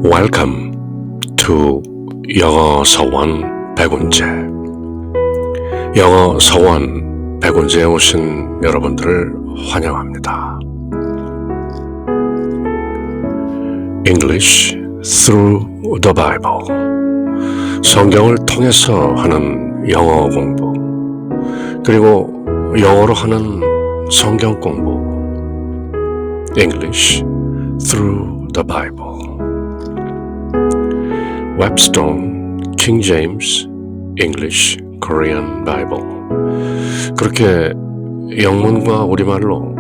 Welcome to 영어 서원 백운재. 영어 서원 백운재에 오신 여러분들을 환영합니다. English through the Bible. 성경을 통해서 하는 영어 공부, 그리고 영어로 하는 성경 공부. English through the Bible. Webstone, King James, English, Korean Bible. 그렇게 영문과 우리말로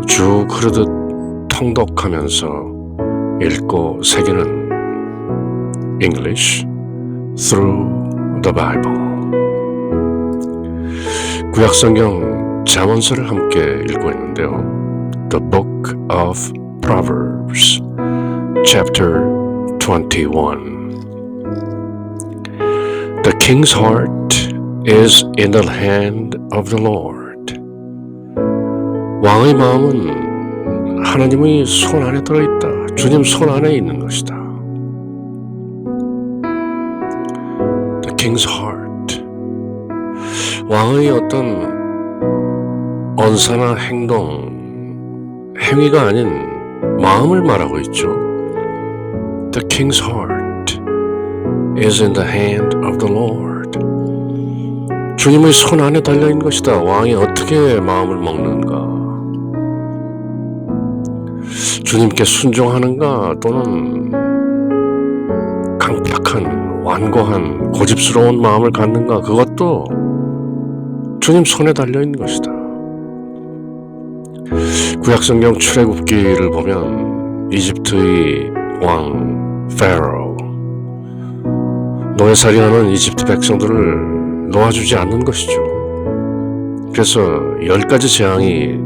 쭉 흐르듯 통독하면서 읽고 새기는 English through the Bible. 구약성경 잠언서를 함께 읽고 있는데요. The Book of Proverbs, Chapter 21. The king's heart is in the hand of the Lord. 왕의 마음은 하나님의 손 안에 들어있다. 주님 손 안에 있는 것이다. The king's heart. 왕의 어떤 언사나 행위가 아닌 마음을 말하고 있죠. The king's heart is in the hand of the Lord. 주님의 손 안에 달려있는 것이다. 왕이 어떻게 마음을 먹는가? 주님께 순종하는가? 또는 강팍한, 완고한, 고집스러운 마음을 갖는가? 그것도 주님 손에 달려있는 것이다. 구약성경 출애굽기를 보면 이집트의 왕 파라오, 노예살이하는 이집트 백성들을 놓아주지 않는 것이죠. 그래서 10가지 재앙이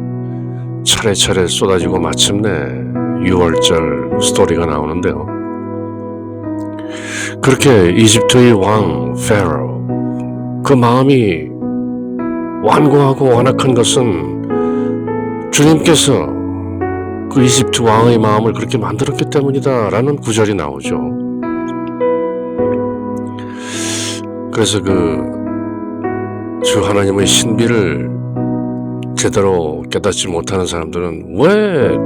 차례차례 쏟아지고 마침내 6월절 스토리가 나오는데요. 그렇게 이집트의 왕 파라오, 그 마음이 완고하고 완악한 것은 주님께서 그 이집트 왕의 마음을 그렇게 만들었기 때문이다 라는 구절이 나오죠. 그래서 주 하나님의 신비를 제대로 깨닫지 못하는 사람들은 왜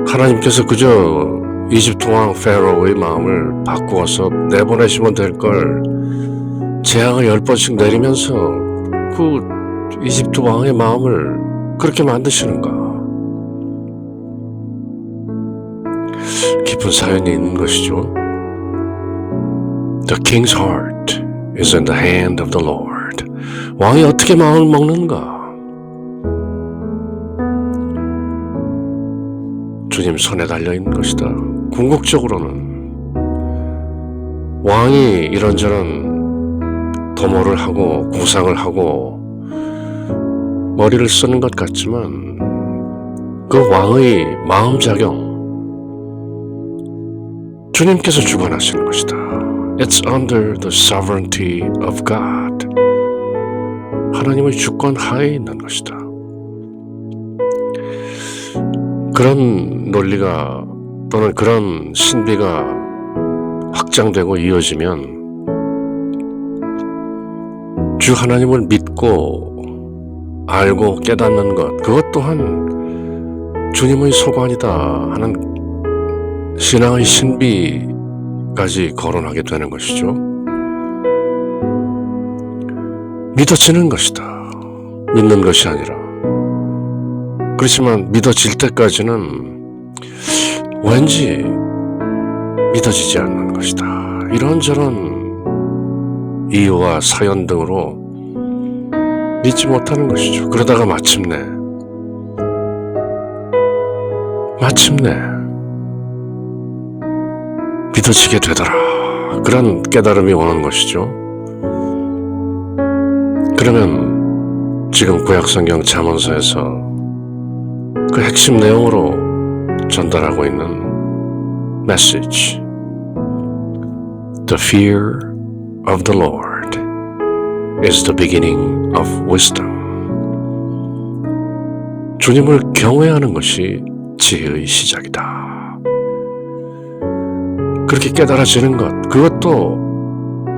하나님께서 그저 이집트 왕 파라오의 마음을 바꾸어서 내보내시면 될 걸 재앙을 10번씩 내리면서 그 이집트 왕의 마음을 그렇게 만드시는가? 깊은 사연이 있는 것이죠. The king's heart is in the hand of the Lord. 왕이 어떻게 마음을 먹는가? 주님 손에 달려있는 것이다. 궁극적으로는 왕이 이런저런 도모를 하고 구상을 하고 머리를 쓰는 것 같지만 그 왕의 마음작용 주님께서 주관하시는 것이다. It's under the sovereignty of God. 하나님의 주권 하에 있는 것이다. 그런 논리가 또는 그런 신비가 확장되고 이어지면 주 하나님을 믿고 알고 깨닫는 것, 그것 또한 주님의 소관이다 하는 신앙의 신비까지 거론하게 되는 것이죠. 믿어지는 것이다. 믿는 것이 아니라. 그렇지만 믿어질 때까지는 왠지 믿어지지 않는 것이다. 이런저런 이유와 사연 등으로 믿지 못하는 것이죠. 그러다가 마침내 믿어지게 되더라. 그런 깨달음이 오는 것이죠. 그러면 지금 구약성경 잠언서에서 그 핵심 내용으로 전달하고 있는 메시지, The fear of the Lord is the beginning of wisdom. 주님을 경외하는 것이 지혜의 시작이다. 그렇게 깨달아지는 것, 그것도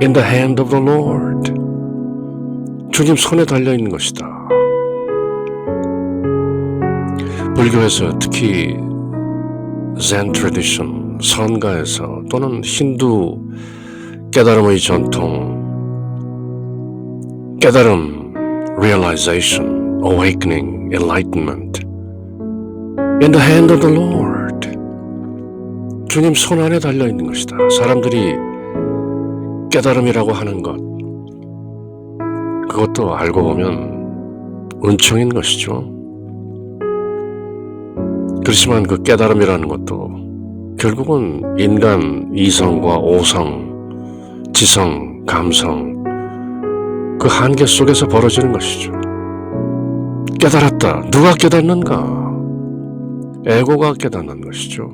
in the hand of the Lord, 주님 손에 달려있는 것이다. 불교에서 특히 Zen tradition, 선가에서 또는 힌두 깨달음의 전통, 깨달음, realization, awakening, enlightenment, in the hand of the Lord, 주님 손 안에 달려있는 것이다. 사람들이 깨달음이라고 하는 것, 그것도 알고 보면 은총인 것이죠. 그렇지만 그 깨달음이라는 것도 결국은 인간 이성과 오성, 지성, 감성, 그 한계 속에서 벌어지는 것이죠. 깨달았다. 누가 깨닫는가? 에고가 깨닫는 것이죠.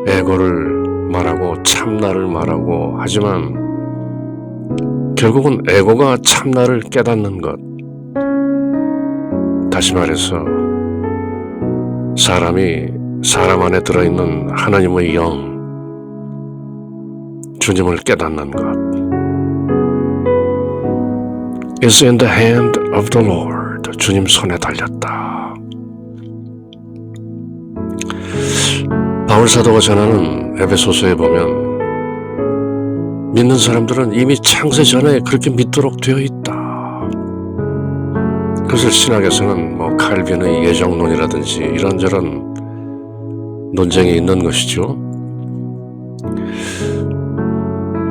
에고를 말하고 참나를 말하고 하지만 결국은 에고가 참나를 깨닫는 것. 다시 말해서 사람이 사람 안에 들어있는 하나님의 영, 주님을 깨닫는 것. is in the hand of the Lord. 주님 손에 달렸다. 바울 사도가 전하는 에베소서에 보면 믿는 사람들은 이미 창세 전에 그렇게 믿도록 되어 있다. 그것을 신학에서는 칼빈의 예정론이라든지 이런저런 논쟁이 있는 것이죠.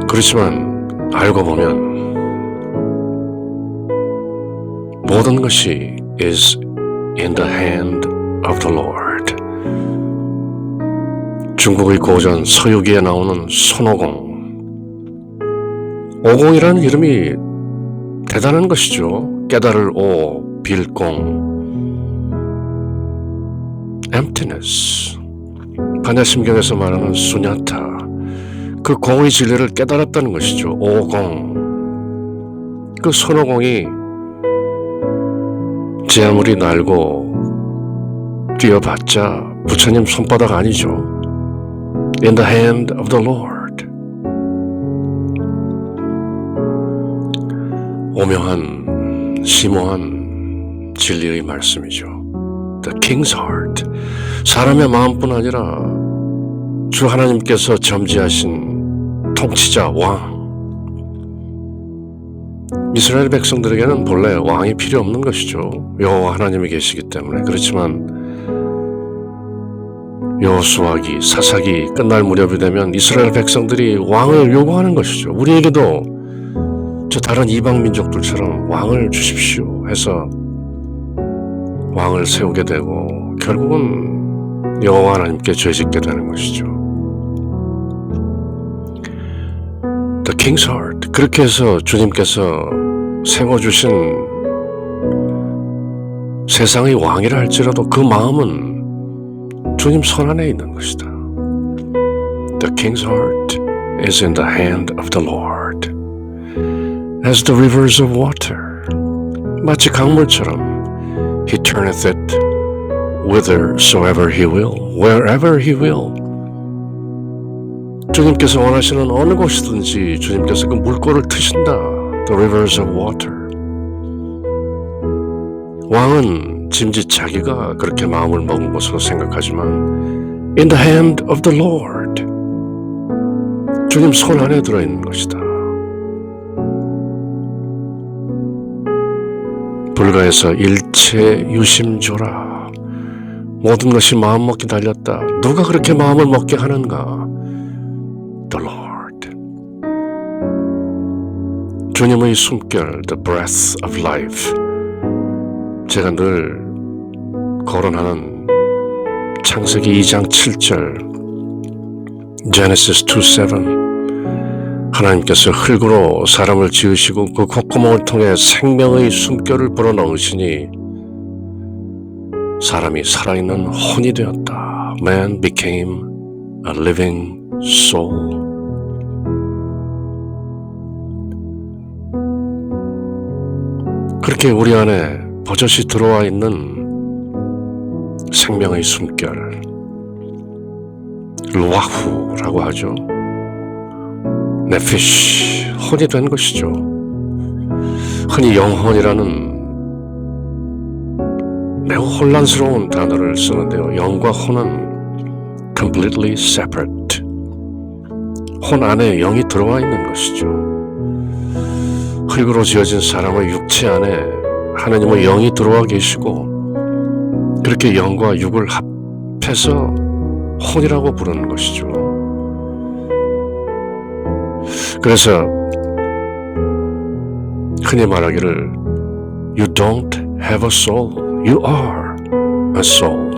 그렇지만 알고 보면 모든 것이 is in the hand of the Lord. 중국의 고전 서유기에 나오는 손오공. 오공이라는 이름이 대단한 것이죠. 깨달을 오, 빌공, emptiness. 반야심경에서 말하는 수냐타, 그 공의 진리를 깨달았다는 것이죠. 오공. 그 손오공이 제 아무리 날고 뛰어봤자 부처님 손바닥 아니죠. In the hand of the Lord. 오묘한 심오한 진리의 말씀이죠. The King's Heart. 사람의 마음뿐 아니라 주 하나님께서 점지하신 통치자 왕. 이스라엘 백성들에게는 본래 왕이 필요 없는 것이죠. 여호와 하나님이 계시기 때문에. 그렇지만 여호수아기, 사사기 끝날 무렵이 되면 이스라엘 백성들이 왕을 요구하는 것이죠. 우리에게도 저 다른 이방 민족들처럼 왕을 주십시오 해서 왕을 세우게 되고 결국은 여호와 하나님께 죄짓게 되는 것이죠. The King's Heart. 그렇게 해서 주님께서 세워주신 세상의 왕이라 할지라도 그 마음은 주님 손 안에 있는 것이다. The King's Heart is in the hand of the Lord. As the rivers of water. 마치 강물처럼 He turneth it whithersoever He will, wherever He will. 주님께서 원하시는 어느 곳이든지 주님께서 그 물꼬를 트신다. The rivers of water. 왕은 짐짓 자기가 그렇게 마음을 먹은 것으로 생각하지만 In the hand of the Lord. 주님 손 안에 들어있는 것이다. 불가에서 일체 유심조라. 모든 것이 마음 먹기 달렸다. 누가 그렇게 마음을 먹게 하는가? The Lord. 주님의 숨결, the breath of life. 제가 늘 거론하는 창세기 2장 7절 Genesis 2:7 하나님께서 흙으로 사람을 지으시고 그 콧구멍을 통해 생명의 숨결을 불어넣으시니 사람이 살아있는 혼이 되었다. Man became a living soul. 그렇게 우리 안에 버젓이 들어와 있는 생명의 숨결, 루아후라고 하죠. 네피쉬, 혼이 된 것이죠. 흔히 영혼이라는 매우 혼란스러운 단어를 쓰는데요. 영과 혼은 completely separate. 혼 안에 영이 들어와 있는 것이죠. 흙으로 지어진 사람의 육체 안에 하나님의 영이 들어와 계시고 그렇게 영과 육을 합해서 혼이라고 부르는 것이죠. 그래서 흔히 말하기를 You don't have a soul. You are a soul.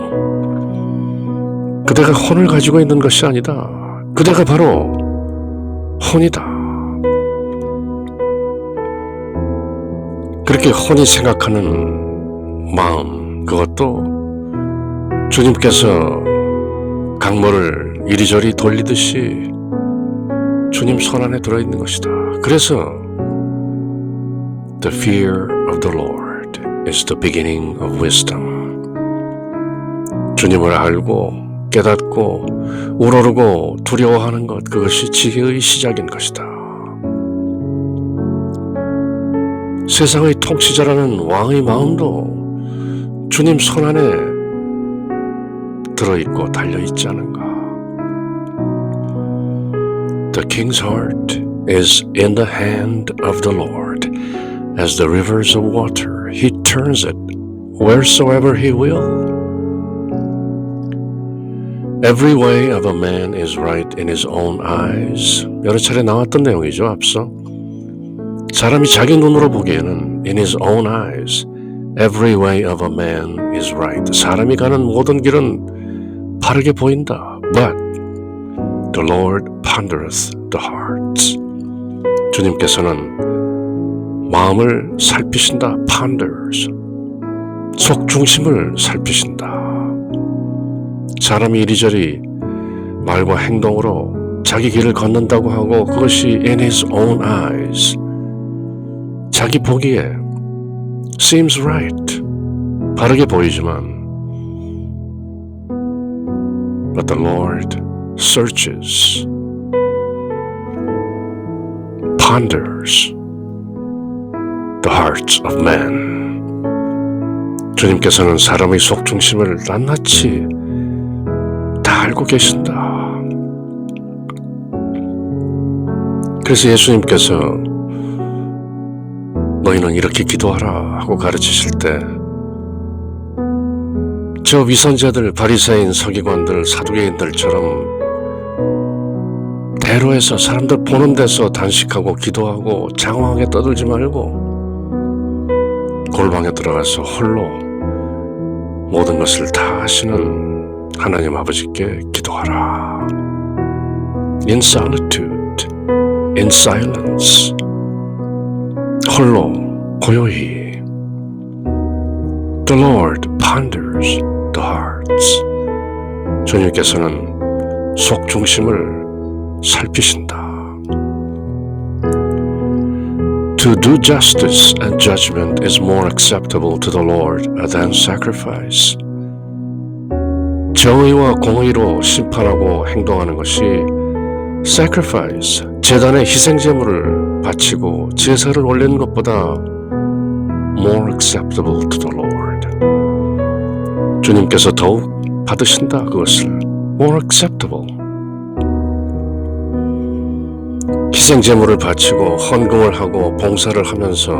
그대가 혼을 가지고 있는 것이 아니다. 그대가 바로 혼이다. 그렇게 혼이 생각하는 마음, 그것도 주님께서 강물을 이리저리 돌리듯이 주님 손 안에 들어있는 것이다. 그래서 The fear of the Lord is the beginning of wisdom. 주님을 알고 깨닫고 우러르고 두려워하는 것, 그것이 지혜의 시작인 것이다. 세상의 통치자라는 왕의 마음도 주님 손 안에 들어있고 달려있지 않은가. The king's heart is in the hand of the Lord. As the rivers of water, he turns it wheresoever he will. Every way of a man is right in his own eyes. 여러 차례 나왔던 내용이죠, 앞서. 사람이 자기 눈으로 보기에는 in his own eyes, every way of a man is right. 사람이 가는 모든 길은 바르게 보인다. But the Lord pondereth the hearts. 주님께서는 마음을 살피신다. ponders. 속 중심을 살피신다. 사람이 이리저리 말과 행동으로 자기 길을 걷는다고 하고 그것이 in his own eyes. 자기 보기에 seems right. 바르게 보이지만 but the Lord searches, ponders the hearts of men. 주님께서는 사람의 속중심을 낱낱이 다 알고 계신다. 그래서 예수님께서 너희는 이렇게 기도하라 하고 가르치실 때 저 위선자들, 바리새인, 서기관들, 사두개인들처럼 대로에서 사람들 보는 데서 단식하고 기도하고 장황하게 떠들지 말고 골방에 들어가서 홀로 모든 것을 다 하시는 하나님 아버지께 기도하라. In solitude, in silence, 홀로 고요히. The Lord ponders the hearts. 주님께서는 속 중심을 살피신다. To do justice and judgment is more acceptable to the Lord than sacrifice. 정의와 공의로 심판하고 행동하는 것이 sacrifice, 제단에 희생제물을 바치고 제사를 올리는 것보다 more acceptable to the Lord. 주님께서 더욱 받으신다, 그것을. more acceptable. 희생제물을 바치고 헌금을 하고 봉사를 하면서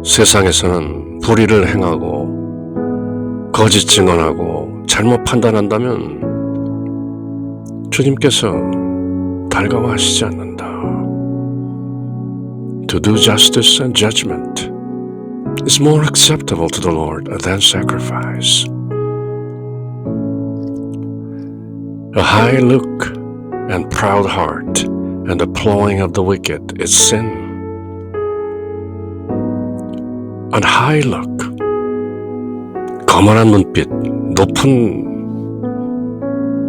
세상에서는 불의를 행하고 거짓 증언하고 잘못 판단한다면 주님께서 달가워하시지 않는다. To do justice and judgment is more acceptable to the Lord than sacrifice. A high look and proud heart and the plowing of the wicked is sin. An high look, 거만한 눈빛, 높은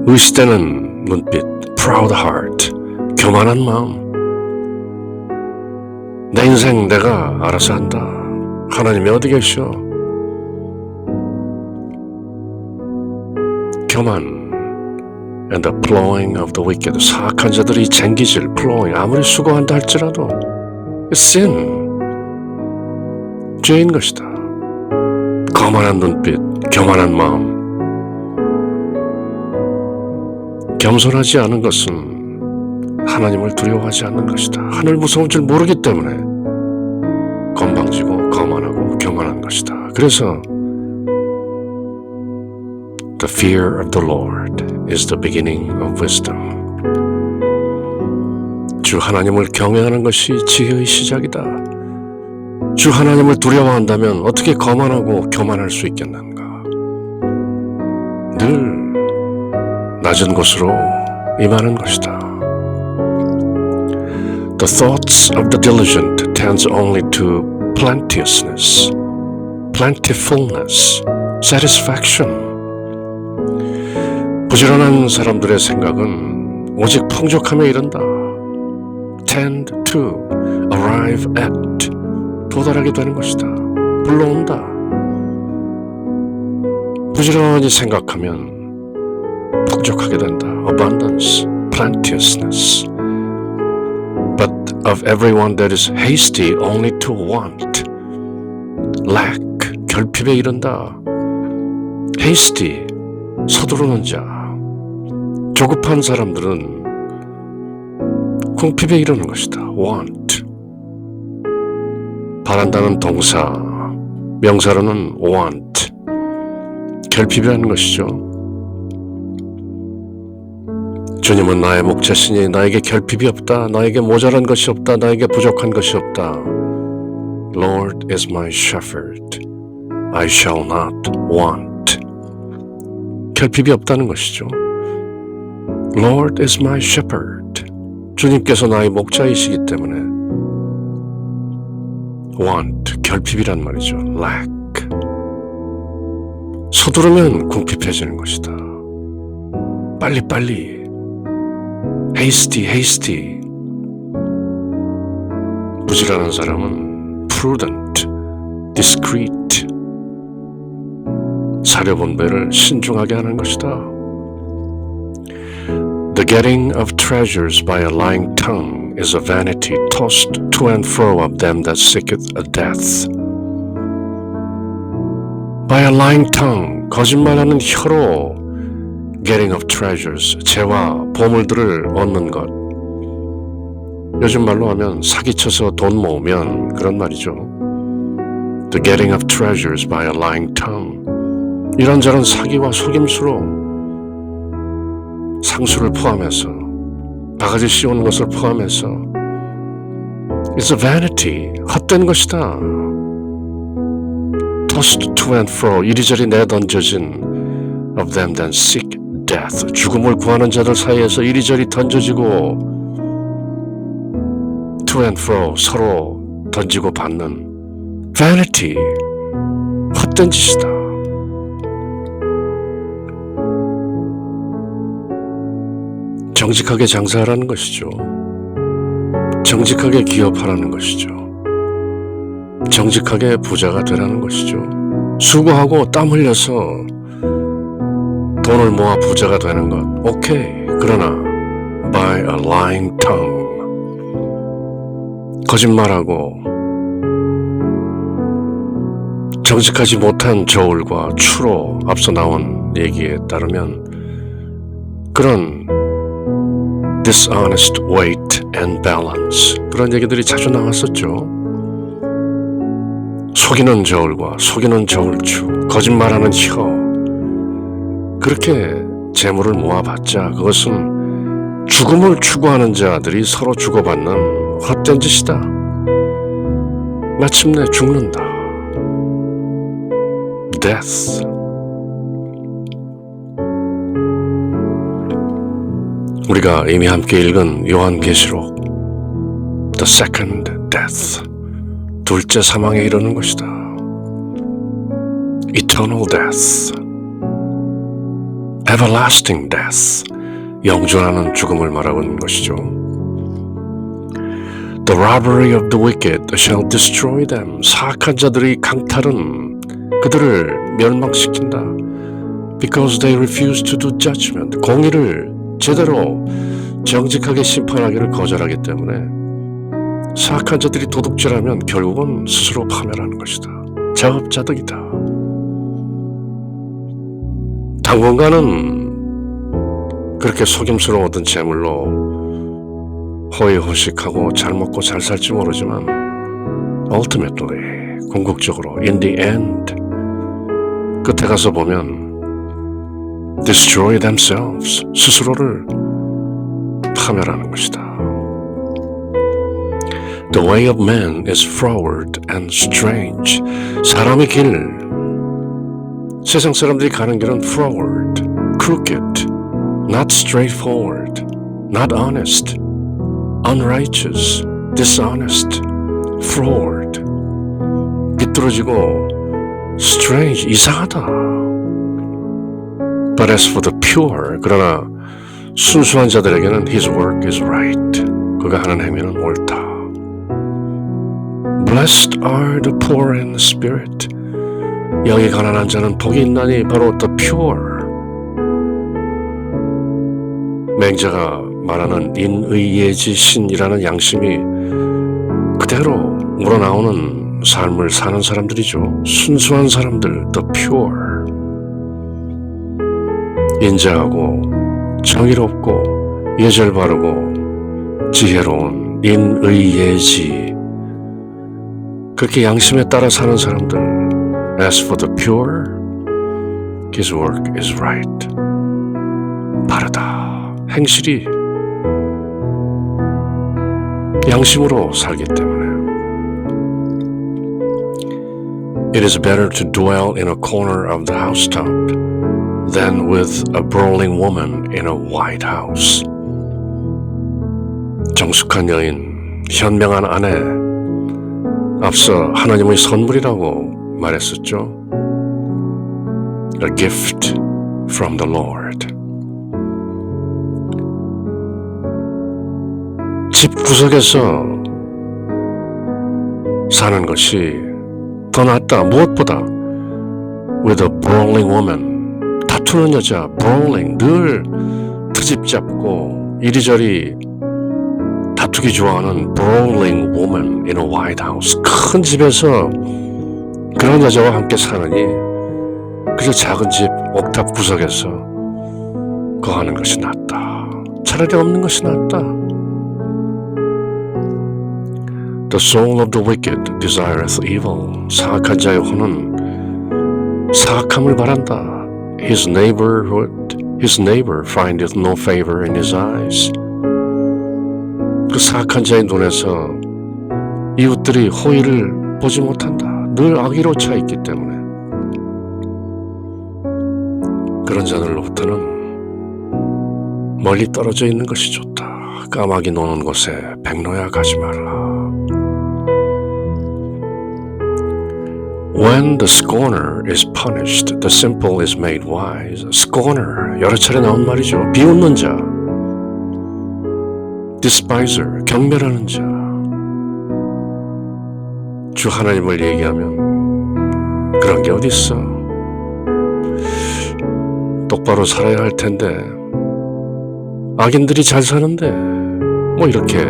의시되는 눈빛, proud heart, 교만한 마음. 내 인생 내가 알아서 한다. 하나님이 어디 계셔? 교만, and the plowing of the wicked. 사악한 자들이 쟁기질, plowing, 아무리 수고한다 할지라도 it's sin, 죄인 것이다. 거만한 눈빛, 교만한 마음. 겸손하지 않은 것은 하나님을 두려워하지 않는 것이다. 하늘 무서운 줄 모르기 때문에 건방지고 거만하고 교만한 것이다. 그래서 The fear of the Lord is the beginning of wisdom. 주 하나님을 경외하는 것이 지혜의 시작이다. 주 하나님을 두려워한다면 어떻게 거만하고 교만할 수 있겠는가? 늘 낮은 곳으로 임하는 것이다. The thoughts of the diligent tends only to plenteousness, plentifulness, satisfaction. 부지런한 사람들의 생각은 오직 풍족함에 이른다. tend to, arrive at, 도달하게 되는 것이다. 불러온다. 부지런히 생각하면 풍족하게 된다. abundance, plenteousness. But of everyone that is hasty only to want, lack, 결핍에 이른다. hasty, 서두르는 자. 조급한 사람들은 궁핍에 이르는 것이다. want. 바란다는 동사, 명사로는 want. 결핍이라는 것이죠. 주님은 나의 목자시니 나에게 결핍이 없다. 나에게 모자란 것이 없다. 나에게 부족한 것이 없다. Lord is my shepherd. I shall not want. 결핍이 없다는 것이죠. Lord is my shepherd. 주님께서 나의 목자이시기 때문에 want, 결핍이란 말이죠. lack. 서두르면 궁핍해지는 것이다. 빨리빨리. hasty. 부지런한 사람은 prudent, discreet. 사려본배를 신중하게 하는 것이다. The getting of treasures by a lying tongue is a vanity tossed to and fro of them that seeketh a death. By a lying tongue, 거짓말하는 혀로 getting of treasures, 재와 보물들을 얻는 것. 요즘 말로 하면 사기쳐서 돈 모으면 그런 말이죠. The getting of treasures by a lying tongue. 이런저런 사기와 속임수로 상수를 포함해서 바가지 씌우는 것을 포함해서 It's a vanity, 헛된 것이다. Tossed to and fro, 이리저리 내던져진 of them that seek death, 죽음을 구하는 자들 사이에서 이리저리 던져지고 to and fro, 서로 던지고 받는 vanity, 헛된 짓이다. 정직하게 장사하라는 것이죠. 정직하게 기업하라는 것이죠. 정직하게 부자가 되라는 것이죠. 수고하고 땀 흘려서 돈을 모아 부자가 되는 것, 오케이. 그러나 by a lying tongue, 거짓말하고 정직하지 못한 저울과 추로, 앞서 나온 얘기에 따르면 그런 dishonest weight and balance, 그런 얘기들이 자주 나왔었죠. 속이는 저울과 속이는 저울추, 거짓말하는 혀, 그렇게 재물을 모아봤자 그것은 죽음을 추구하는 자들이 서로 주고받는 헛된 짓이다. 마침내 죽는다. Death. 우리가 이미 함께 읽은 요한계시록 The second death, 둘째 사망에 이르는 것이다. Eternal death, everlasting death, 영존하는 죽음을 말하고 있는 것이죠. The robbery of the wicked shall destroy them, 사악한 자들의 강탈은 그들을 멸망시킨다. Because they refuse to do judgment, 공의를 제대로 정직하게 심판하기를 거절하기 때문에 사악한 자들이 도둑질하면 결국은 스스로 파멸하는 것이다. 자업자득이다. 당분간은 그렇게 속임수로 얻은 재물로 호의호식하고 잘 먹고 잘 살지 모르지만 ultimately, 궁극적으로 in the end, 끝에 가서 보면 destroy themselves, 스스로를 파멸하는 것이다. The way of man is froward and strange. 사람의 길, 세상 사람들이 가는 길은 froward, crooked, not straightforward, not honest, unrighteous, dishonest, froward, 비뚤어지고 strange, 이상하다. But as for the pure, 그러나 순수한 자들에게는 his work is right. 그가 하는 행위는 옳다. Blessed are the poor in spirit. 영이 가난한 자는 복이 있나니 바로 the pure. 맹자가 말하는 인의예지신이라는 양심이 그대로 우러나오는 삶을 사는 사람들이죠. 순수한 사람들, the pure. 인자하고 정의롭고 예절 바르고 지혜로운 인의예지, 그렇게 양심에 따라 사는 사람들. As for the pure, his work is right. 바르다. 행실이 양심으로 살기 때문에. It is better to dwell in a corner of the housetop than with a brawling woman in a white house. 정숙한 여인, 현명한 아내, 앞서 하나님의 선물이라고 말했었죠. A gift from the Lord. 집 구석에서 사는 것이 더 낫다. 무엇보다 with a brawling woman, 다투는 여자, brawling, 늘 트집 잡고 이리저리 다투기 좋아하는 brawling woman in a white house, 큰 집에서 그런 여자와 함께 사느니 그저 작은 집 옥탑 구석에서 거하는 것이 낫다. 차라리 없는 것이 낫다. The soul of the wicked desireth evil. 사악한 자의 혼은 사악함을 바란다. His neighbor findeth no favor in his eyes. 그 사악한 자의 눈에서 이웃들이 호의를 보지 못한다. 늘 악의로 차 있기 때문에. 그런 자들로부터는 멀리 떨어져 있는 것이 좋다. 까마귀 노는 곳에 백로야 가지 말라. When the scorner is punished, the simple is made wise. Scorner, 여러 차례 나온 말이죠. 비웃는 자. Despiser, 경멸하는 자. 주 하나님을 얘기하면 그런 게 어디 있어? 똑바로 살아야 할 텐데 악인들이 잘 사는데 뭐 이렇게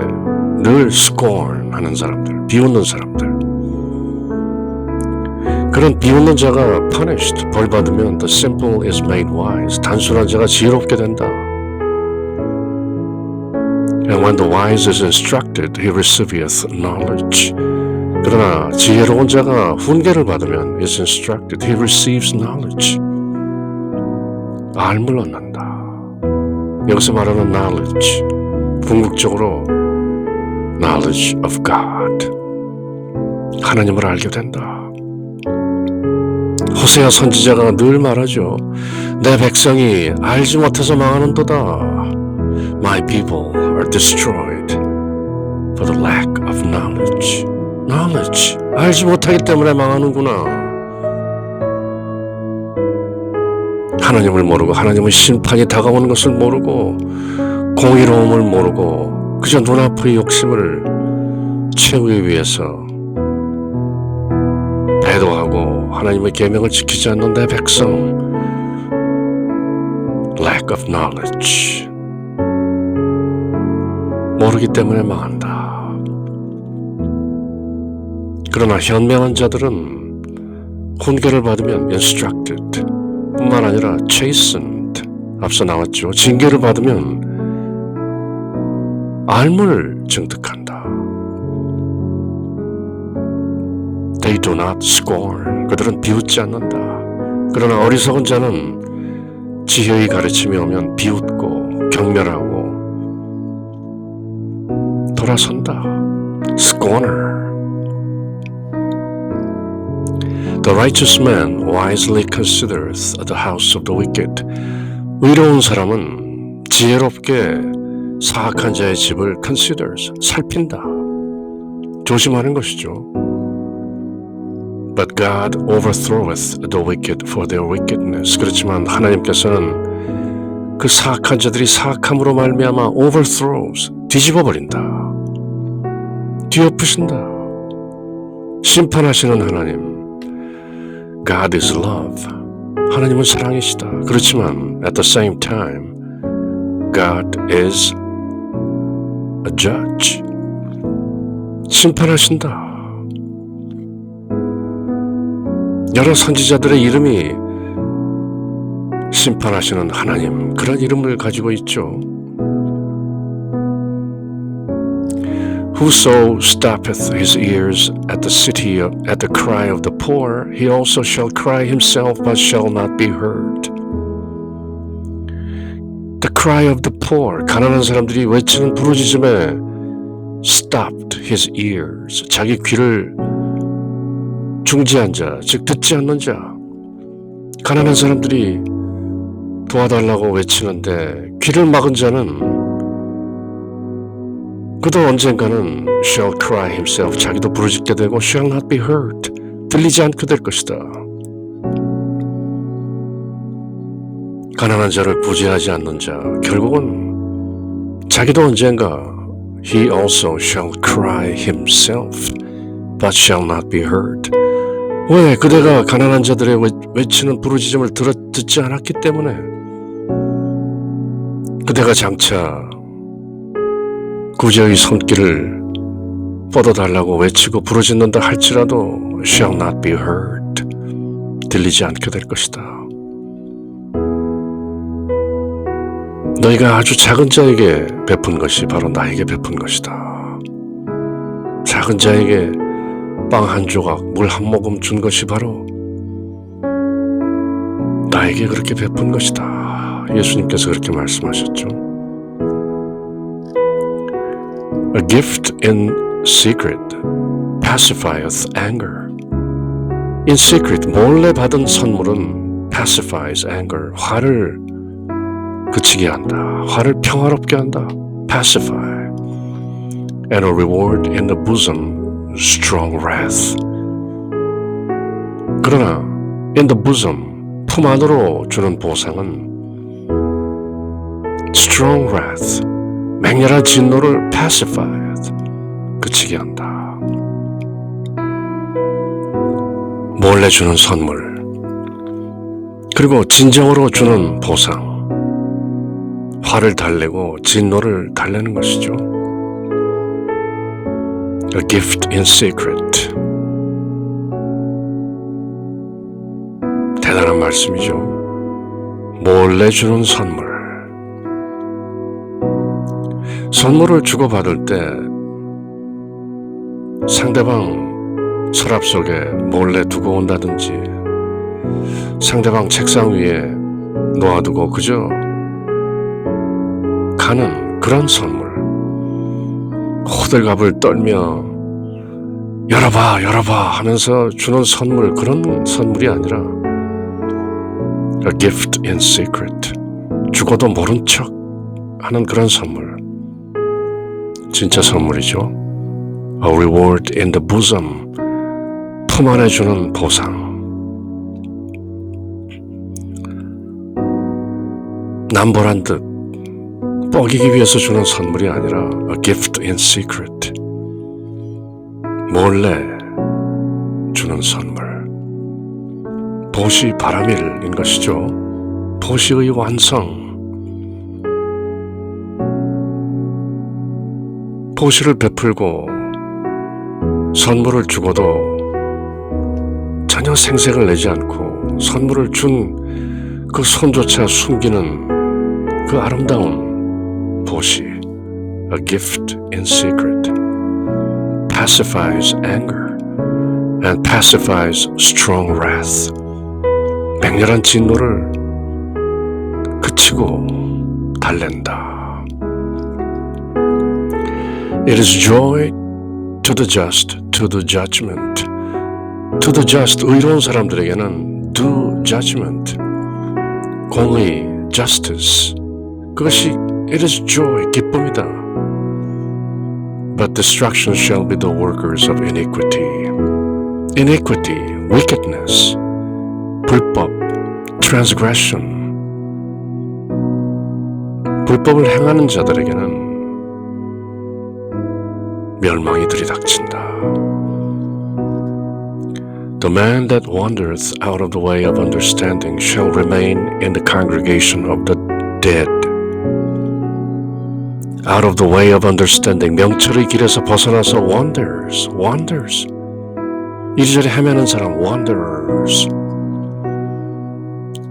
늘 scorn 하는 사람들, 비웃는 사람들. 그런 비웃는 자가 punished, 벌 받으면 the simple is made wise. 단순한 자가 지혜롭게 된다. And when the wise is instructed, he receiveth knowledge. 그러나 지혜로운 자가 훈계를 받으면 is instructed, he receives knowledge. 알물 얻는다. 여기서 말하는 knowledge, 궁극적으로 knowledge of God. 하나님을 알게 된다. 호세아 선지자가 늘 말하죠. 내 백성이 알지 못해서 망하는도다. My people are destroyed for the lack of knowledge. Knowledge. 알지 못하기 때문에 망하는구나. 하나님을 모르고 하나님의 심판이 다가오는 것을 모르고 공의로움을 모르고 그저 눈앞의 욕심을 채우기 위해서 배도하고 하나님의 계명을 지키지 않는 내 백성. Lack of knowledge. 모르기 때문에 망한다. 그러나 현명한 자들은 훈계를 받으면 instructed 뿐만 아니라 chastened, 앞서 나왔죠. 징계를 받으면 알문을 증득한다. They do not scorn. 그들은 비웃지 않는다. 그러나 어리석은 자는 지혜의 가르침이 오면 비웃고 경멸하고 돌아선다. Scorner. The righteous man wisely considereth the house of the wicked. 의로운 사람은 지혜롭게 사악한 자의 집을 considers, 살핀다. 조심하는 것이죠. But God overthroweth the wicked for their wickedness. 그렇지만 하나님께서는 그 사악한 자들이 사악함으로 말미암아 overthrows, 뒤집어버린다. 뒤엎으신다. 심판하시는 하나님. God is love. 하나님은 사랑이시다. 그렇지만 at the same time, God is a judge. 심판하신다. 여러 선지자들의 이름이 심판하시는 하나님, 그런 이름을 가지고 있죠. Whoso stoppeth his ears at the city at the cry of the poor, he also shall cry himself, but shall not be heard. The cry of the poor, 가난한 사람들이 외치는 부르짖음에 stopped his ears, 자기 귀를 중지한 자, 즉 듣지 않는 자. 가난한 사람들이 도와달라고 외치는데 귀를 막은 자는 그도 언젠가는 shall cry himself, 자기도 부르짖게 되고 shall not be heard, 들리지 않게 될 것이다. 가난한 자를 구제하지 않는 자, 결국은 자기도 언젠가 he also shall cry himself, but shall not be heard. 왜? 그대가 가난한 자들의 외치는 부르짖음을 듣지 않았기 때문에. 그대가 장차 구제의 손길을 뻗어달라고 외치고 부르짖는다 할지라도 shall not be heard, 들리지 않게 될 것이다. 너희가 아주 작은 자에게 베푼 것이 바로 나에게 베푼 것이다. 작은 자에게 빵 한 조각, 물 한 모금 준 것이 바로 나에게 그렇게 베푼 것이다. 예수님께서 그렇게 말씀하셨죠. A gift in secret pacifieth anger. In secret, 몰래 받은 선물은 pacifies anger. 화를 그치게 한다. 화를 평화롭게 한다. Pacify. And a reward in the bosom, strong wrath. 그러나 in the bosom, 품 안으로 주는 보상은 strong wrath, 맹렬한 진노를 pacified, 그치게 한다. 몰래 주는 선물, 그리고 진정으로 주는 보상, 화를 달래고 진노를 달래는 것이죠. A gift in secret. 대단한 말씀이죠. 몰래 주는 선물. 선물을 주고받을 때 상대방 서랍 속에 몰래 두고 온다든지 상대방 책상 위에 놓아두고 그저 가는 그런 선물, 호들갑을 떨며 열어봐 하면서 주는 선물, 그런 선물이 아니라 A gift in secret, 죽어도 모른 척 하는 그런 선물, 진짜 선물이죠. A reward in the bosom, 품 안에 주는 보상. 남보란 듯 뻐기기 위해서 주는 선물이 아니라 A gift in secret, 몰래 주는 선물. 도시 바라밀인 것이죠. 도시의 완성. 보시를 베풀고 선물을 주고도 전혀 생색을 내지 않고 선물을 준 그 손조차 숨기는 그 아름다운 보시, a gift in secret, pacifies anger and pacifies strong wrath. 맹렬한 진노를 그치고 달랜다. It is joy to the just, to the judgment. To the just, 의로운 사람들에게는 do judgment, 공의, justice. 그것이 it is joy, 기쁨이다. But destruction shall be the workers of iniquity. Iniquity, wickedness, 불법, transgression. 불법을 행하는 자들에게는 멸망이 들이닥친다. The man that wandereth out of the way of understanding shall remain in the congregation of the dead. Out of the way of understanding, 명철의 길에서 벗어나서 wanders. 이리저리 헤매는 사람, wanderers.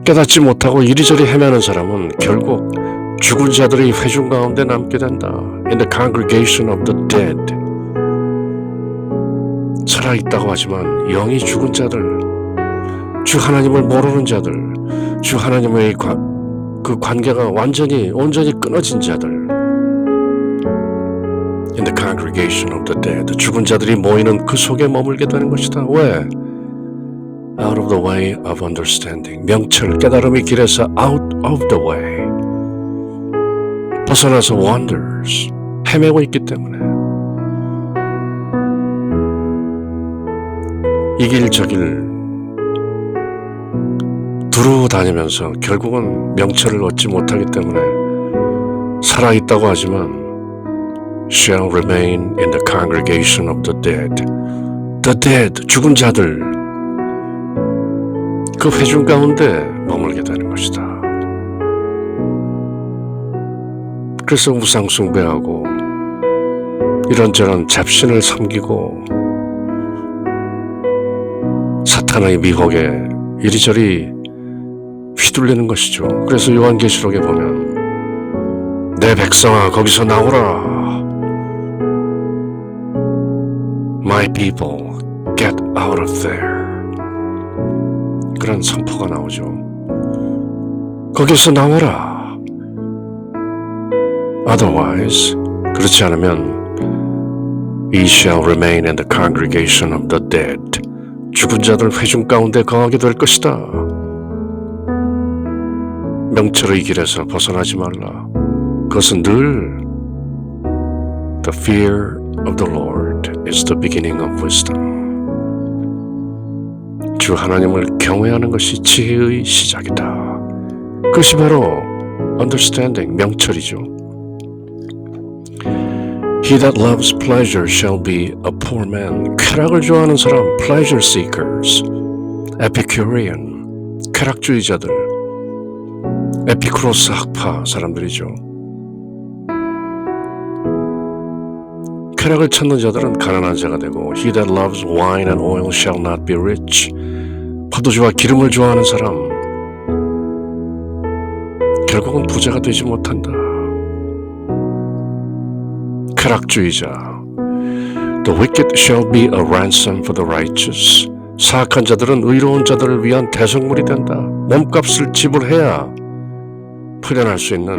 깨닫지 못하고 이리저리 헤매는 사람은 결국 죽은 자들의 회중 가운데 남게 된다. In the congregation of the dead. 살아있다고 하지만 영이 죽은 자들, 주 하나님을 모르는 자들, 주 하나님의 그 관계가 온전히 끊어진 자들. In the congregation of the dead. 죽은 자들이 모이는 그 속에 머물게 되는 것이다. 왜? Out of the way of understanding. 명철, 깨달음의 길에서 out of the way. 벗어나서 wanders. 헤매고 있기 때문에. 이 길 저 길 두루 다니면서 결국은 명철을 얻지 못하기 때문에 살아있다고 하지만 shall remain in the congregation of the dead. The dead, 죽은 자들. 그 회중 가운데 머물게 되는 것이다. 그래서 우상 숭배하고 이런저런 잡신을 섬기고 사탄의 미혹에 이리저리 휘둘리는 것이죠. 그래서 요한계시록에 보면 내 백성아 거기서 나오라. My people get out of there. 그런 선포가 나오죠. 거기서 나오라. Otherwise, 그렇지 않으면 Ye shall remain in the congregation of the dead. 죽은 자들 회중 가운데 거하게 될 것이다. 명철의 길에서 벗어나지 말라. 그것은 늘 The fear of the Lord is the beginning of wisdom. 주 하나님을 경외하는 것이 지혜의 시작이다. 그것이 바로 understanding, 명철이죠. He that loves pleasure shall be a poor man. 쾌락을 좋아하는 사람, pleasure seekers. Epicurean, 쾌락주의자들. 에피쿠로스 학파 사람들이죠. 쾌락을 찾는 자들은 가난한 자가 되고 He that loves wine and oil shall not be rich. 포도주와 기름을 좋아하는 사람 결국은 부자가 되지 못한다. 쾌락주의자 The wicked shall be a ransom for the righteous. 사악한 자들은 의로운 자들을 위한 대속물이 된다. 몸값을 지불해야 풀려날 수 있는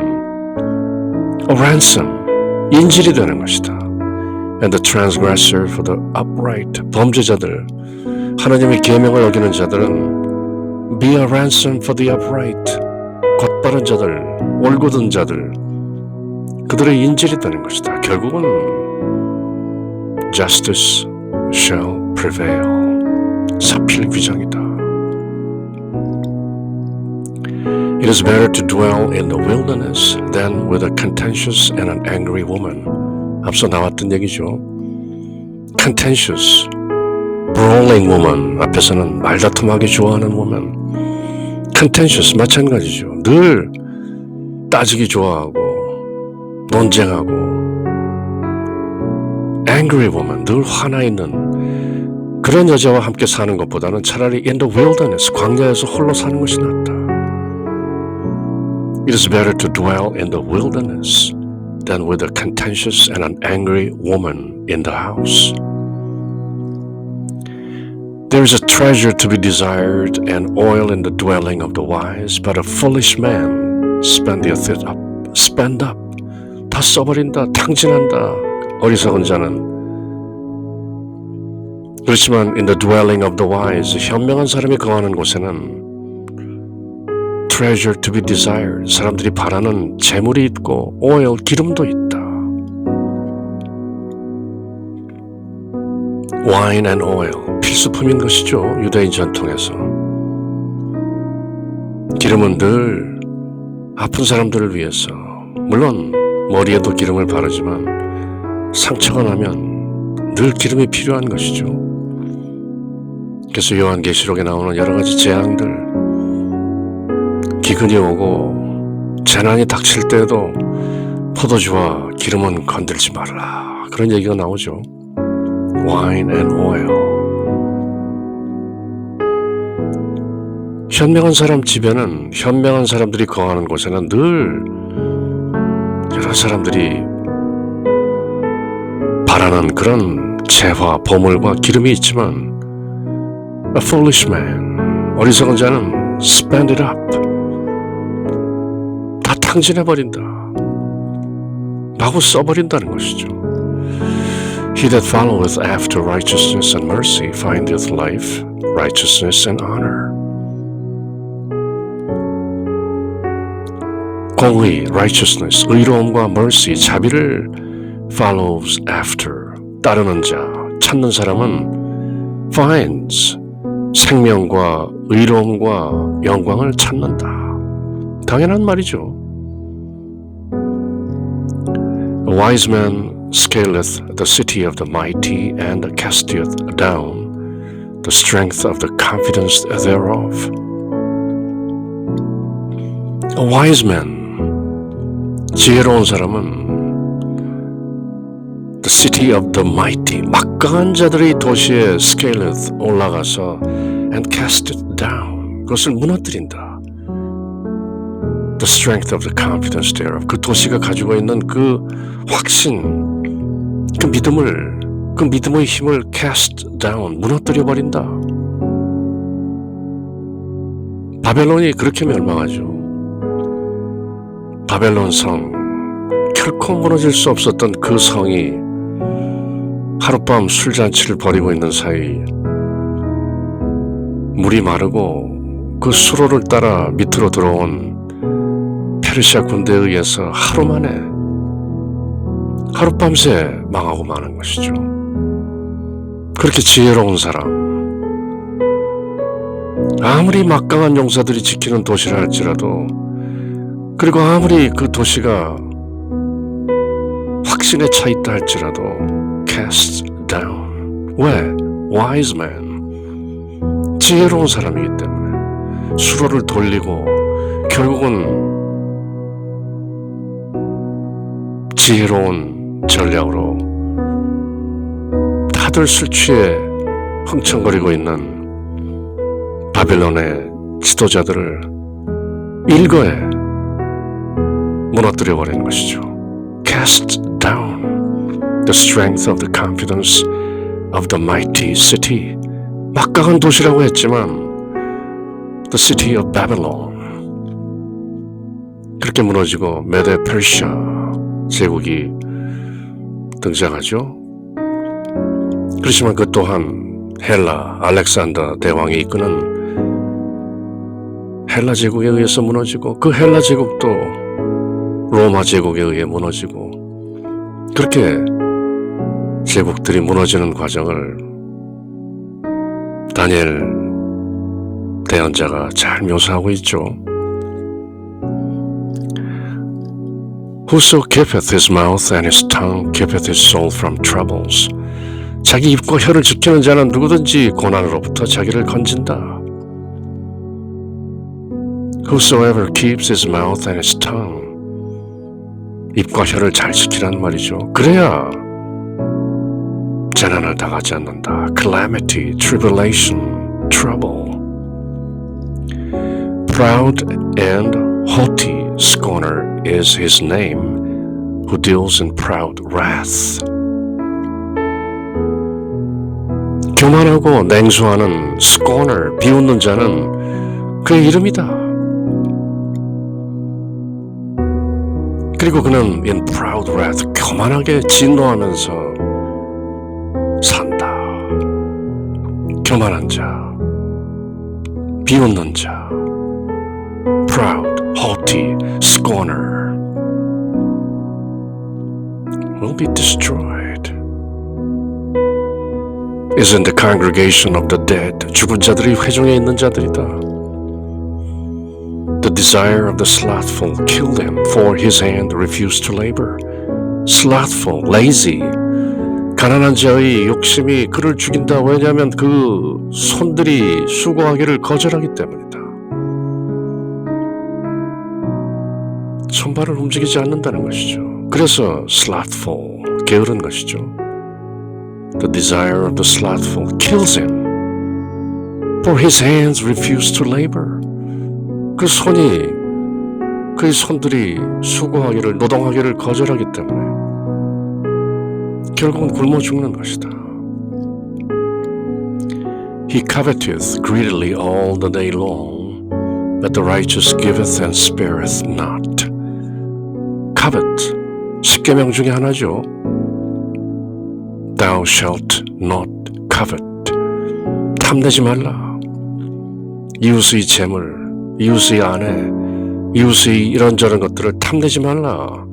a ransom, 인질이 되는 것이다. And the transgressor for the upright. 범죄자들, 하나님의 계명을 어기는 자들은 be a ransom for the upright. 곧바른 자들, 올곧은 자들, 그들의 인질이 되는 것이다. 결국은 justice shall prevail. 사필귀정이다. It is better to dwell in the wilderness than with a contentious and an angry woman. 앞서 나왔던 얘기죠. contentious, brawling woman, 앞에서는 말다툼하기 좋아하는 woman. contentious, 마찬가지죠. 늘 따지기 좋아하고 논쟁하고 angry woman, 늘 화나 있는 그런 여자와 함께 사는 것보다는 차라리 in the wilderness, 광야에서 홀로 사는 것이 낫다. It is better to dwell in the wilderness than with a contentious and an angry woman in the house. There is a treasure to be desired and oil in the dwelling of the wise, but a foolish man spendeth it up. Spend up. 다 써버린다. 탕진한다. 어리석은 자는. 그렇지만 in the dwelling of the wise, 현명한 사람이 거하는 곳에는 treasure to be desired, 사람들이 바라는 재물이 있고 oil, 기름도 있다. wine and oil, 필수품인 것이죠. 유대인 전통에서. 기름은 늘 아픈 사람들을 위해서, 물론 머리에도 기름을 바르지만 상처가 나면 늘 기름이 필요한 것이죠. 그래서 요한계시록에 나오는 여러 가지 재앙들, 기근이 오고 재난이 닥칠 때에도 포도주와 기름은 건들지 말라, 그런 얘기가 나오죠. Wine and oil. 현명한 사람 집에는, 현명한 사람들이 거하는 곳에는 늘 여러 사람들이 바라는 그런 재화, 보물과 기름이 있지만 A foolish man, 어리석은 자는 spend it up, 다 탕진해버린다, 마구 써버린다는 것이죠. He that followeth after righteousness and mercy findeth life, righteousness and honor. 공의, righteousness, 의로움과 mercy, 자비를 follows after, 따르는 자, 찾는 사람은 finds, 생명과 의로움과 영광을 찾는다. 당연한 말이죠. A wise man scaleth the city of the mighty and casteth down the strength of the confidence thereof. A wise man, 지혜로운 사람은 the city of the mighty, 막강한 자들의 도시에 scaleth, 올라가서 and cast it down, 그것을 무너뜨린다. The strength of the confidence thereof, 그 도시가 가지고 있는 그 확신, 그 믿음을, 그 믿음의 힘을 cast down, 무너뜨려버린다. 바벨론이 그렇게 멸망하죠. 바벨론 성, 결코 무너질 수 없었던 그 성이 하룻밤 술잔치를 벌이고 있는 사이 물이 마르고 그 수로를 따라 밑으로 들어온 페르시아 군대에 의해서 하루 만에, 하룻밤새 망하고 마는 것이죠. 그렇게 지혜로운 사람, 아무리 막강한 용사들이 지키는 도시라 할지라도, 그리고 아무리 그 도시가 확신에 차 있다 할지라도 cast down. 왜? wise man, 지혜로운 사람이기 때문에 수로를 돌리고 결국은 지혜로운 전략으로 다들 술 취해 흥청거리고 있는 바벨론의 지도자들을 일거에 무너뜨려버리는 것이죠. Cast down the strength of the confidence of the mighty city. 막강한 도시라고 했지만 the city of Babylon, 그렇게 무너지고 메데 페르시아 제국이 등장하죠. 그렇지만 그 또한 헬라, 알렉산더 대왕이 이끄는 헬라 제국에 의해서 무너지고, 그 헬라 제국도 로마 제국에 의해 무너지고, 그렇게 제국들이 무너지는 과정을 다니엘 대언자가 잘 묘사하고 있죠. Whoso keepeth his mouth and his tongue keepeth his soul from troubles. 자기 입과 혀를 지키는 자는 누구든지 고난으로부터 자기를 건진다. Whosoever keeps his mouth and his tongue, 입과 혀를 잘 지키란 말이죠. 그래야 재난을 당하지 않는다. calamity, tribulation, trouble. Proud and haughty scorner is his name, who deals in proud wrath. 교만하고 냉소하는 scorner, 비웃는 자는 그의 이름이다. 그리고 그는 in proud wrath, 교만하게 진노하면서 산다. 교만한 자, 비웃는 자, proud, haughty, scorner will be destroyed. Is in the congregation of the dead. 죽은 자들이 회중에 있는 자들이다. The desire of the slothful killed him, for his hand refused to labor. Slothful, lazy. 가난한 자의 욕심이 그를 죽인다. 왜냐하면 그 손들이 수고하기를 거절하기 때문이다. 손발을 움직이지 않는다는 것이죠. 그래서 slothful, 게으른 것이죠. The desire of the slothful kills him, for his hands refuse to labor. 그 그의 손들이 수고하기를, 노동하기를 거절하기 때문에 결국은 굶어 죽는 것이다. He coveteth greedily all the day long, but the righteous giveth and spareth not. covet, 십계명 중에 하나죠. Thou shalt not covet. 탐내지 말라. 이웃의 재물, 이웃의 아내, 이웃의 이런저런 것들을 탐내지 말라.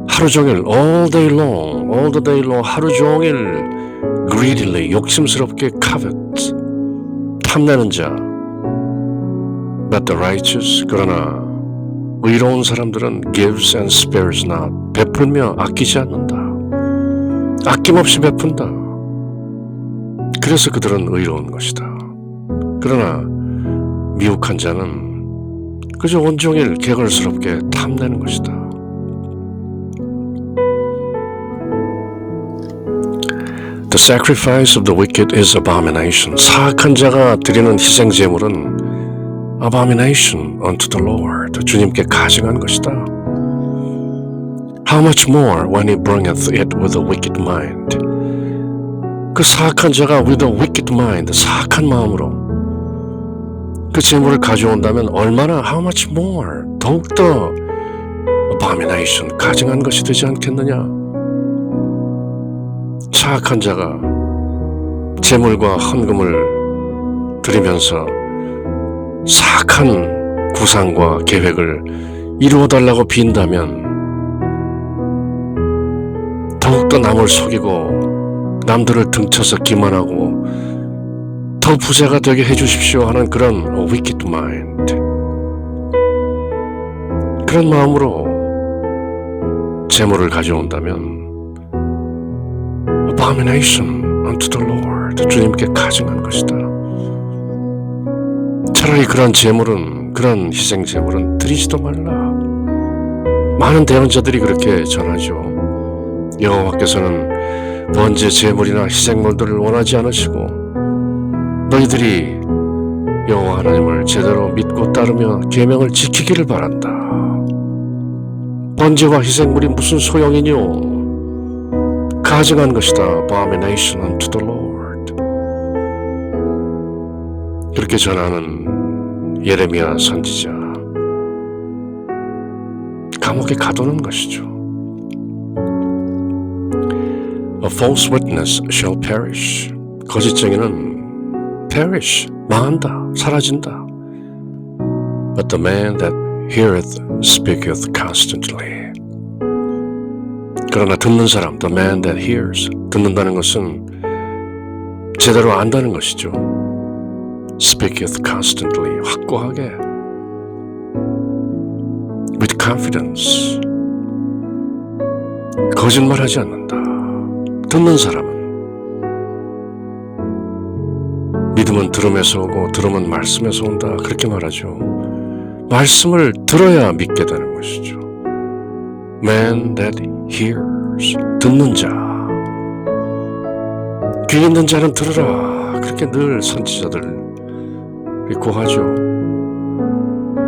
하루 종일 all day long 하루 종일 greedily 욕심스럽게 covet 탐내는 자. But the righteous, 그러나 의로운 사람들은 gives and spares not, 베풀며 아끼지 않는다. 아낌없이 베푼다. 그래서 그들은 의로운 것이다. 그러나 미혹한 자는 그저 온종일 개걸스럽게 탐내는 것이다. The sacrifice of the wicked is abomination. 사악한 자가 드리는 희생 제물은 abomination unto the Lord. 주님께 가증한 것이다. How much more when he bringeth it with a wicked mind. 그 사악한 자가 with a wicked mind, 사악한 마음으로 그 재물을 가져온다면 얼마나 how much more, 더욱더 abomination, 가증한 것이 되지 않겠느냐. 사악한 자가 재물과 헌금을 드리면서 사악한 구상과 계획을 이루어달라고 빈다면 더욱더 남을 속이고 남들을 등쳐서 기만하고 더 부자가 되게 해주십시오 하는 그런 wicked mind, 그런 마음으로 재물을 가져온다면 abomination unto the Lord, 주님께 가증한 것이다. 차라리 그런 재물은, 그런 희생 재물은 드리지도 말라. 많은 대언자들이 그렇게 전하죠. 여호와께서는 번제 제물이나 희생물들을 원하지 않으시고 너희들이 여호와 하나님을 제대로 믿고 따르며 계명을 지키기를 바란다. 번제와 희생물이 무슨 소용이뇨? 가증한 것이다. abomination unto the Lord. 그렇게 전하는 예레미야 선지자, 감옥에 가두는 것이죠. A false witness shall perish. 거짓 증인은 perish, 망한다, 사라진다. But the man that heareth speaketh constantly. 그러나 듣는 사람, the man that hears, 듣는다는 것은 제대로 안다는 것이죠. Speaketh constantly, 확고하게, with confidence, 거짓말하지 않는다. 듣는 사람은, 믿음은 들음에서 오고 들음은 말씀에서 온다, 그렇게 말하죠. 말씀을 들어야 믿게 되는 것이죠. Man that hears, 듣는 자. 귀 있는 자는 들으라. 그렇게 늘 선지자들이 고하죠.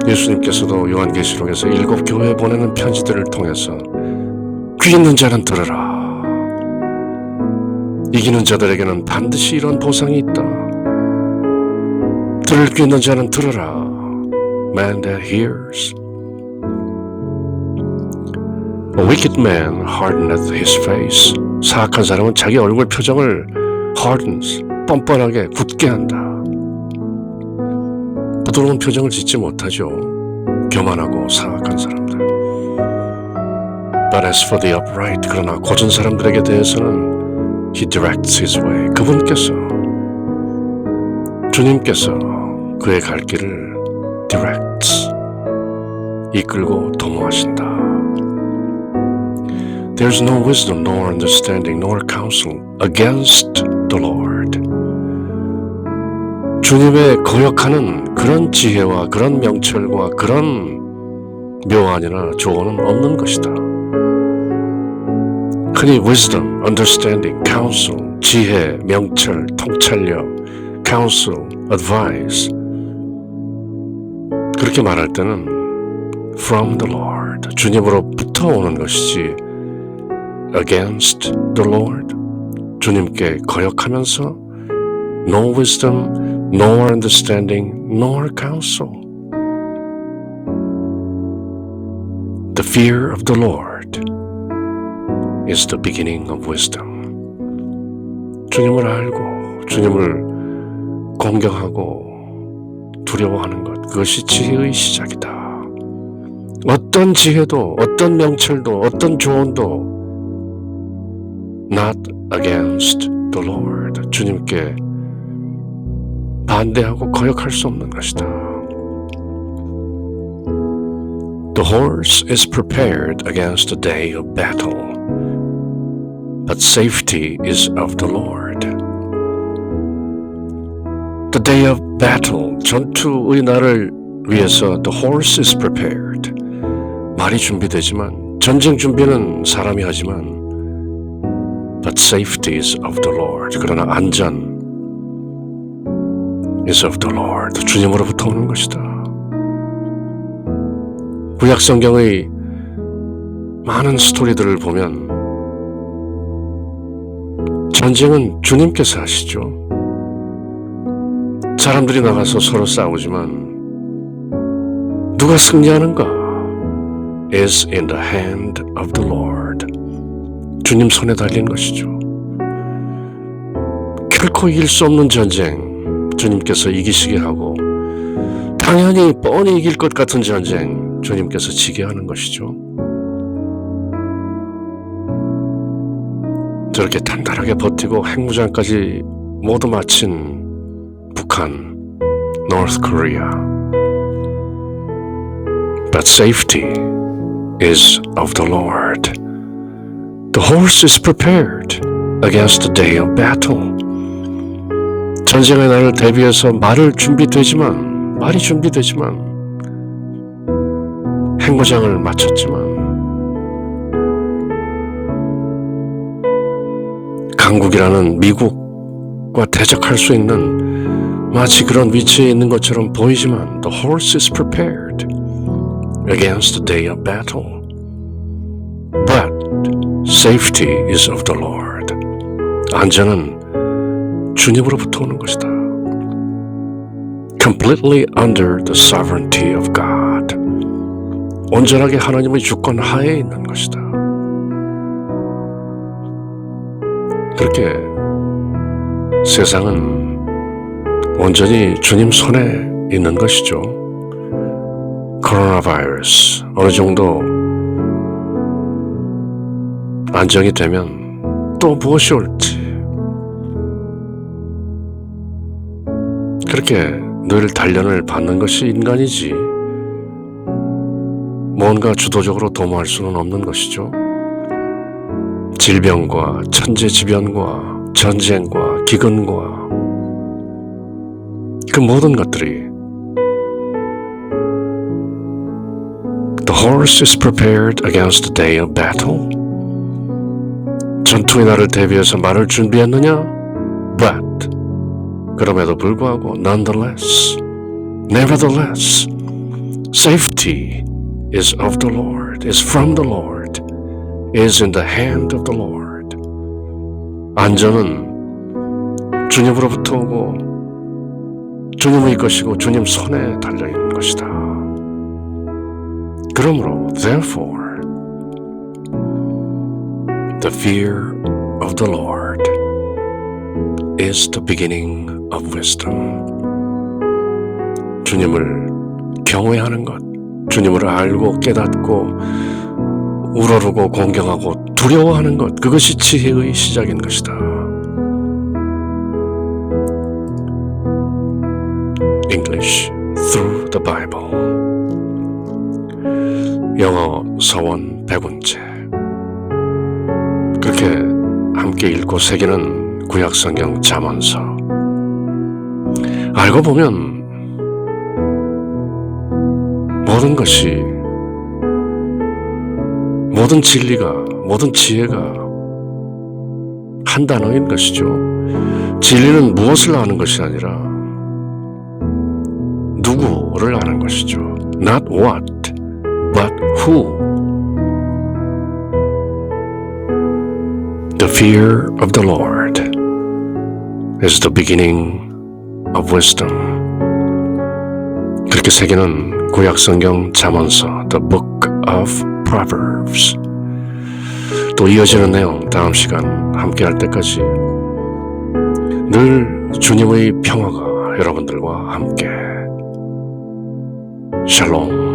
예수님께서도 요한계시록에서 7 교회에 보내는 편지들을 통해서 귀 있는 자는 들으라. 이기는 자들에게는 반드시 이런 보상이 있다. 들을 귀 있는 자는 들으라. Man that hears. A wicked man hardeneth his face. 사악한 사람은 자기 얼굴 표정을 hardens, 뻔뻔하게 굳게 한다. 부드러운 표정을 짓지 못하죠. 교만하고 사악한 사람들. But as for the upright, 그러나 고전 사람들에게 대해서는 He directs his way. 그분께서, 주님께서 그의 갈 길을 directs, 이끌고 도모하신다. There's no wisdom, nor understanding, nor counsel against the Lord. 주님의 거역하는 그런 지혜와 그런 명철과 그런 묘안이나 조언은 없는 것이다. 흔히 wisdom, understanding, counsel, 지혜, 명철, 통찰력, counsel, advice 그렇게 말할 때는 from the Lord, 주님으로부터 오는 것이지 against the Lord, 주님께 거역하면서 no wisdom, nor understanding, nor counsel. The fear of the Lord is the beginning of wisdom. 주님을 알고 주님을 공경하고 두려워하는 것, 그것이 지혜의 시작이다. 어떤 지혜도, 어떤 명철도, 어떤 조언도 not against the Lord, 주님께 반대하고 거역할 수 없는 것이다. The horse is prepared against the day of battle, but safety is of the Lord. The day of battle, 전투의 날을 위해서 the horse is prepared. 말이 준비되지만, 전쟁 준비는 사람이 하지만 but safety is of the Lord. 그러나 안전 is of the Lord. 주님으로부터 오는 것이다. 구약 성경의 많은 스토리들을 보면 전쟁은 주님께서 하시죠. 사람들이 나가서 서로 싸우지만 누가 승리하는가? is in the hand of the Lord. 주님 손에 달린 것이죠. 결코 이길 수 없는 전쟁 주님께서 이기시게 하고, 당연히 뻔히 이길 것 같은 전쟁 주님께서 지게 하는 것이죠. 저렇게 단단하게 버티고 핵무장까지 모두 마친 북한, North Korea. But safety is of the Lord. The horse is prepared against the day of battle. 전쟁의 날을 대비해서 말이 준비되지만 핵무장을 마쳤지만 강국이라는 미국과 대적할 수 있는 마치 그런 위치에 있는 것처럼 보이지만 the horse is prepared against the day of battle. But safety is of the Lord. 안전은 주님으로부터 오는 것이다. Completely under the sovereignty of God. 온전하게 하나님의 주권 하에 있는 것이다. 그렇게 세상은 온전히 주님 손에 있는 것이죠. 코로나 바이러스 어느 정도 안정이 되면 또 무엇이 올지 그렇게 늘 단련을 받는 것이 인간이지 뭔가 주도적으로 도모할 수는 없는 것이죠. 질병과 천재지변과 전쟁과 기근과 그 모든 것들이 The horse is prepared against the day of battle. 전투의 날을 대비해서 말을 준비했느냐? But 그럼에도 불구하고 nonetheless, nevertheless, safety is of the Lord, is from the Lord, is in the hand of the Lord. 안전은 주님으로부터 오고 주님의 것이고 주님 손에 달려있는 것이다. 그러므로 therefore the fear of the Lord is the beginning of wisdom. 주님을 경외하는 것, 주님을 알고 깨닫고 우러르고 공경하고 두려워하는 것, 그것이 지혜의 시작인 것이다. English through the Bible. 영어 서원 100원째. 그렇게 함께 읽고 새기는 구약성경 잠언서. 알고 보면 모든 것이, 모든 진리가, 모든 지혜가 한 단어인 것이죠. 진리는 무엇을 아는 것이 아니라 누구를 아는 것이죠. Not what, but who. The fear of the Lord is the beginning of wisdom. 그렇게 새기는 구약성경 잠언서 The Book of Proverbs. 또 이어지는 내용 다음 시간 함께 할 때까지 늘 주님의 평화가 여러분들과 함께. 샬롬.